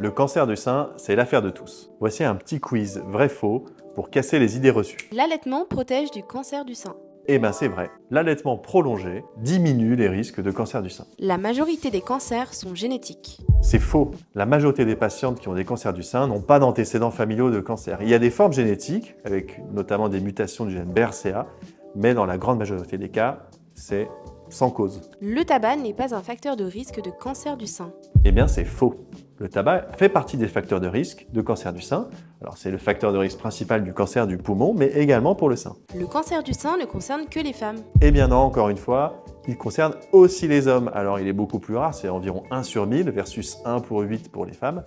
Le cancer du sein, c'est l'affaire de tous. Voici un petit quiz vrai-faux pour casser les idées reçues. L'allaitement protège du cancer du sein. Eh ben c'est vrai, l'allaitement prolongé diminue les risques de cancer du sein. La majorité des cancers sont génétiques. C'est faux. La majorité des patientes qui ont des cancers du sein n'ont pas d'antécédents familiaux de cancer. Il y a des formes génétiques, avec notamment des mutations du gène BRCA, mais dans la grande majorité des cas, c'est sans cause. Le tabac n'est pas un facteur de risque de cancer du sein. Eh bien, c'est faux. Le tabac fait partie des facteurs de risque de cancer du sein. Alors, c'est le facteur de risque principal du cancer du poumon, mais également pour le sein. Le cancer du sein ne concerne que les femmes. Eh bien non, encore une fois, il concerne aussi les hommes. Alors, il est beaucoup plus rare, c'est environ 1 sur 1000 versus 1 pour 8 pour les femmes,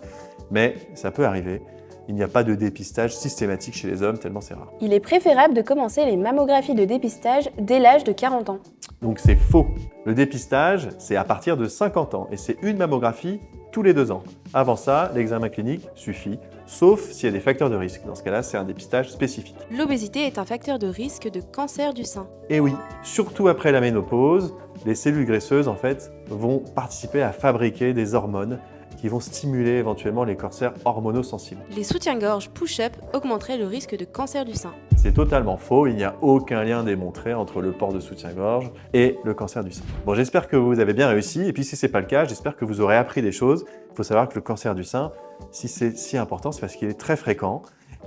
mais ça peut arriver. Il n'y a pas de dépistage systématique chez les hommes, tellement c'est rare. Il est préférable de commencer les mammographies de dépistage dès l'âge de 40 ans. Donc c'est faux. Le dépistage, c'est à partir de 50 ans et c'est une mammographie tous les 2 ans. Avant ça, l'examen clinique suffit, sauf s'il y a des facteurs de risque. Dans ce cas-là, c'est un dépistage spécifique. L'obésité est un facteur de risque de cancer du sein. Et oui, surtout après la ménopause, les cellules graisseuses en fait vont participer à fabriquer des hormones qui vont stimuler éventuellement les cancers hormonosensibles. Les soutiens-gorge push-up augmenteraient le risque de cancer du sein. C'est totalement faux, il n'y a aucun lien démontré entre le port de soutien-gorge et le cancer du sein. Bon, j'espère que vous avez bien réussi, et puis si ce n'est pas le cas, j'espère que vous aurez appris des choses. Il faut savoir que le cancer du sein, si c'est si important, c'est parce qu'il est très fréquent,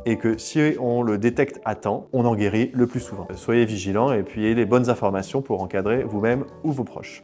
et que si on le détecte à temps, on en guérit le plus souvent. Soyez vigilants et puis ayez les bonnes informations pour encadrer vous-même ou vos proches.